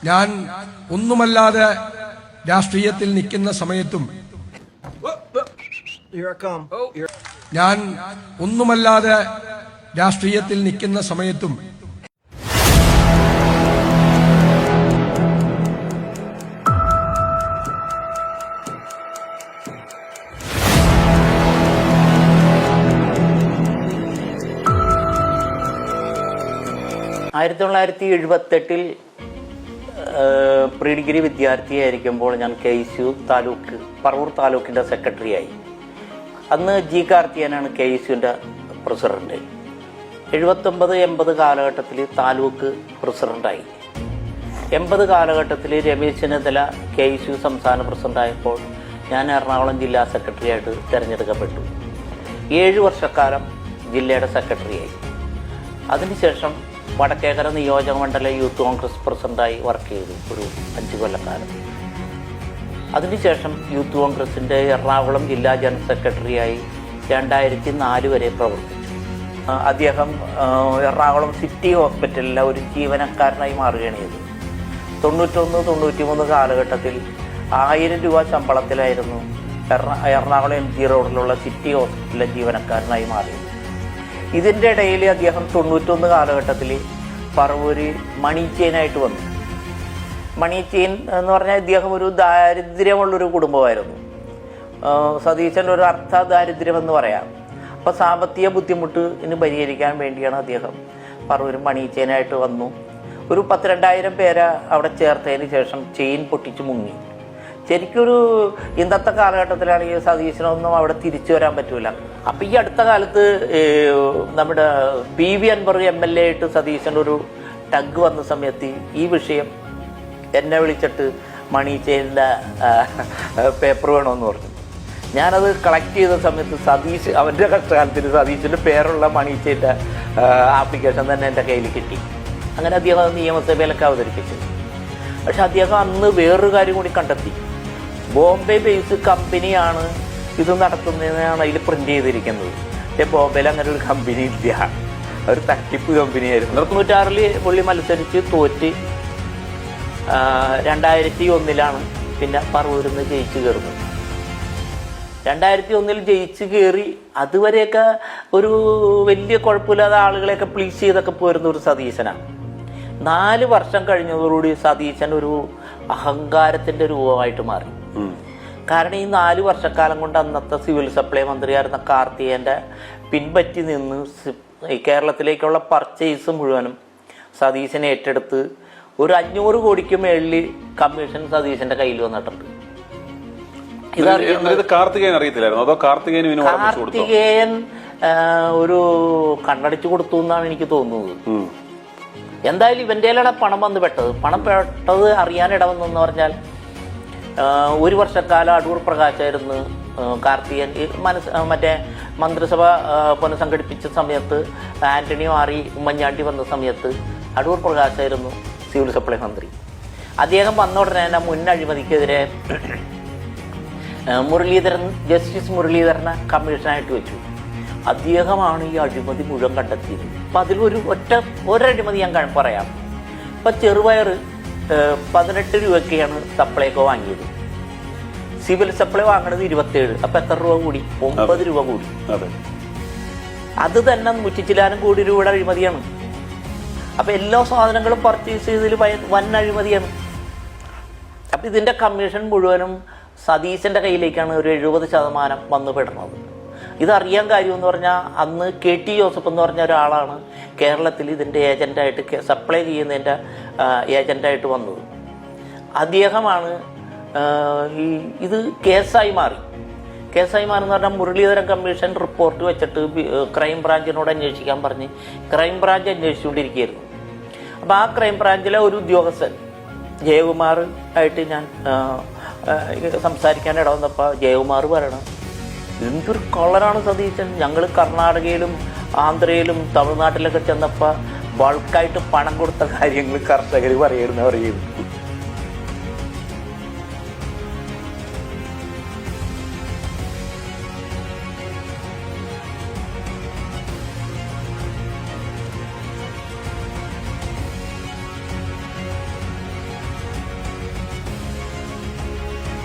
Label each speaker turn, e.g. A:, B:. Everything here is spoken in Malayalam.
A: ഞാൻ ഒന്നുമല്ലാതെ രാഷ്ട്രീയത്തിൽ നിൽക്കുന്ന സമയത്തും ഞാൻ ഒന്നുമല്ലാതെ രാഷ്ട്രീയത്തിൽ നിൽക്കുന്ന സമയത്തും
B: പ്രീ ഡിഗ്രി വിദ്യാർത്ഥിയായിരിക്കുമ്പോൾ ഞാൻ KSU താലൂക്ക് പറവൂർ താലൂക്കിൻ്റെ സെക്രട്ടറിയായി. അന്ന് G കാർത്തിയാനാണ് KSUവിൻ്റെ പ്രസിഡന്റ്. 79-80 കാലഘട്ടത്തിൽ താലൂക്ക് പ്രസിഡന്റായി. 80 കാലഘട്ടത്തിൽ രമേശ് ചെന്നിത്തല KSU സംസ്ഥാന പ്രസിഡന്റായപ്പോൾ ഞാൻ എറണാകുളം ജില്ലാ സെക്രട്ടറിയായിട്ട് തിരഞ്ഞെടുക്കപ്പെട്ടു. 7 വർഷക്കാലം ജില്ലയുടെ സെക്രട്ടറിയായി. അതിനുശേഷം വടക്കേക്കര നിയോജക മണ്ഡല യൂത്ത് കോൺഗ്രസ് പ്രസിഡന്റായി വർക്ക് ചെയ്തു ഒരു 5 കൊല്ലക്കാലം. അതിനുശേഷം യൂത്ത് കോൺഗ്രസിൻ്റെ എറണാകുളം ജില്ലാ ജനറൽ സെക്രട്ടറിയായി 2004 വരെ പ്രവർത്തിച്ചു. അദ്ദേഹം എറണാകുളം സിറ്റി ഹോസ്പിറ്റലിലെ ഒരു ജീവനക്കാരനായി മാറുകയാണ് ചെയ്തത്. 91-93 കാലഘട്ടത്തിൽ 1000 രൂപ ശമ്പളത്തിലായിരുന്നു എറണാകുളം MG റോഡിലുള്ള സിറ്റി ഹോസ്പിറ്റലിലെ ജീവനക്കാരനായി മാറിയത്. ഇതിൻ്റെ ഇടയിൽ അദ്ദേഹം 91 കാലഘട്ടത്തിൽ പറവൂര് മണി ചെയിനായിട്ട് വന്നു. മണി ചെയിൻ എന്ന് പറഞ്ഞാൽ ഇദ്ദേഹം ഒരു ദാരിദ്ര്യമുള്ളൊരു കുടുംബമായിരുന്നു. സതീശൻ്റെ ഒരു അർത്ഥ ദാരിദ്ര്യം എന്ന് പറയാം. അപ്പോൾ സാമ്പത്തിക ബുദ്ധിമുട്ട് പരിഹരിക്കാൻ വേണ്ടിയാണ് അദ്ദേഹം പറവൂര് മണി ചെയിനായിട്ട് വന്നു. ഒരു 12,000 പേരെ അവിടെ ചേർത്തതിന് ശേഷം ചെയിൻ പൊട്ടിച്ച് മുങ്ങി. ശരിക്കൊരു ഇന്നത്തെ കാലഘട്ടത്തിലാണെങ്കിൽ സതീശനൊന്നും അവിടെ തിരിച്ചു വരാൻ പറ്റൂല. അപ്പം ഈ അടുത്ത കാലത്ത് നമ്മുടെ PV അൻവർ MLA ആയിട്ട് സതീശൻ്റെ ഒരു ടഗ് വന്ന സമയത്ത് ഈ വിഷയം എന്നെ വിളിച്ചിട്ട് മണി ചെയിനിൻ്റെ പേപ്പർ വേണമെന്ന് പറഞ്ഞു. ഞാനത് കളക്ട് ചെയ്ത സമയത്ത് സതീശ് അവൻ്റെ കഷ്ടകാലത്തിൽ സതീശിൻ്റെ പേരുള്ള മണി ചെയിൻ്റെ ആപ്ലിക്കേഷൻ തന്നെ എൻ്റെ കയ്യിൽ കിട്ടി. അങ്ങനെ അദ്ദേഹം അത് നിയമസഭയിലൊക്കെ അവതരിപ്പിച്ചു. പക്ഷെ അദ്ദേഹം അന്ന് വേറൊരു കാര്യം കൂടി കണ്ടെത്തി. ബോംബെ ബേസ് കമ്പനിയാണ് ഇത് നടത്തുന്നതെന്നാണ് അതിൽ പ്രിന്റ് ചെയ്തിരിക്കുന്നത്. പക്ഷേ ബോംബെയിൽ അങ്ങനെ ഒരു കമ്പനി ഇല്ല, ഒരു തട്ടിപ്പ് കമ്പനിയായിരുന്നു. 1996 പുള്ളി മത്സരിച്ച് തോറ്റ് 2001 പിന്നെ പറവൂരിൽ നിന്ന് ജയിച്ചു കയറുന്നത്. 2001 ജയിച്ചു കയറി അതുവരെയൊക്കെ ഒരു വലിയ കുഴപ്പമില്ലാതെ ആളുകളെയൊക്കെ പ്ലീസ് ചെയ്തൊക്കെ പോരുന്ന ഒരു സതീശനാണ്. 4 വർഷം കഴിഞ്ഞതോടുകൂടി സതീശൻ ഒരു അഹങ്കാരത്തിൻ്റെ രൂപമായിട്ട് മാറി. കാരണം ഈ 4 വർഷക്കാലം കൊണ്ട് അന്നത്തെ സിവിൽ സപ്ലൈ മന്ത്രിയായിരുന്ന കാർത്തികേയൻ്റെ പിൻപറ്റി നിന്ന് കേരളത്തിലേക്കുള്ള പർച്ചേസ് മുഴുവനും സതീശനെ ഏറ്റെടുത്ത് ഒരു 500 കോടിക്ക് മേളിൽ കമ്മീഷൻ സതീശന്റെ കയ്യിൽ വന്നിട്ടുണ്ട്. കാർത്തികേയൻ ഒരു കണ്ണടിച്ചു കൊടുത്തു എന്നാണ് എനിക്ക് തോന്നുന്നത്. എന്തായാലും ഇവന്റെയിലാണ് പണം വന്ന് പെട്ടത്. പണം പെട്ടത് അറിയാൻ ഇടവന്നെന്ന് പറഞ്ഞാൽ 1 വർഷക്കാലം അടൂർ പ്രകാശായിരുന്നു കാർത്തികൻ. മറ്റേ മന്ത്രിസഭ പുനഃസംഘടിപ്പിച്ച സമയത്ത് ആന്റണി മാറി ഉമ്മൻചാണ്ടി വന്ന സമയത്ത് അടൂർ പ്രകാശായിരുന്നു സിവിൽ സപ്ലൈ മന്ത്രി. അദ്ദേഹം വന്ന ഉടനെ തന്നെ മുൻ അഴിമതിക്കെതിരെ ജസ്റ്റിസ് മുരളീധരനെ കമ്മീഷനായിട്ട് വെച്ചു. അദ്ദേഹമാണ് ഈ അഴിമതി മുഴുവൻ കണ്ടെത്തിയത്. അപ്പം അതിലൊരു ഒരഴിമതി ഞാൻ പറയാം. ഇപ്പം ചെറുപയർ 18 രൂപയ്ക്കാണ് സപ്ലൈക്കോ വാങ്ങിയത്. സിവിൽ സപ്ലൈ വാങ്ങണത് 27. അപ്പം എത്ര രൂപ കൂടി? 9 രൂപ കൂടി. അത് തന്നെ 100 കോടി രൂപയുടെ അഴിമതിയാണ്. അപ്പം എല്ലാ സാധനങ്ങളും പർച്ചേസ് ചെയ്തതിൽ വൻ അഴിമതിയാണ്. അപ്പം ഇതിൻ്റെ കമ്മീഷൻ മുഴുവനും സതീശൻ്റെ കയ്യിലേക്കാണ് ഒരു 70% വന്നു പെടുന്നത്. ഇതറിയാൻ കാര്യമെന്ന് പറഞ്ഞാൽ അന്ന് KT ജോസഫ് എന്ന് പറഞ്ഞ ഒരാളാണ് കേരളത്തിൽ ഇതിൻ്റെ ഏജൻ്റായിട്ട് സപ്ലൈ ചെയ്യുന്നതിൻ്റെ ഏജൻ്റായിട്ട് വന്നത്. അദ്ദേഹമാണ് ഇത് കേസായി മാറി. എന്ന് പറഞ്ഞാൽ മുരളീധരൻ കമ്മീഷൻ റിപ്പോർട്ട് വെച്ചിട്ട് ക്രൈം ബ്രാഞ്ചിനോട് അന്വേഷിക്കാൻ പറഞ്ഞ് ക്രൈം ബ്രാഞ്ച് അന്വേഷിച്ചുകൊണ്ടിരിക്കുകയായിരുന്നു. അപ്പോൾ ആ ക്രൈം ബ്രാഞ്ചിലെ ഒരു ഉദ്യോഗസ്ഥൻ ജയകുമാർ ആയിട്ട് ഞാൻ സംസാരിക്കാൻ ഇടവന്നപ്പോൾ ജയകുമാർ പറയണം, എന്തൊരു കളറാണ് സതീശൻ. ഞങ്ങൾ കർണാടകയിലും ആന്ധ്രയിലും തമിഴ്നാട്ടിലൊക്കെ ചെന്നപ്പോൾ ബൾക്കായിട്ട് പണം കൊടുത്ത കാര്യങ്ങൾ കർഷകർ പറയുന്നു.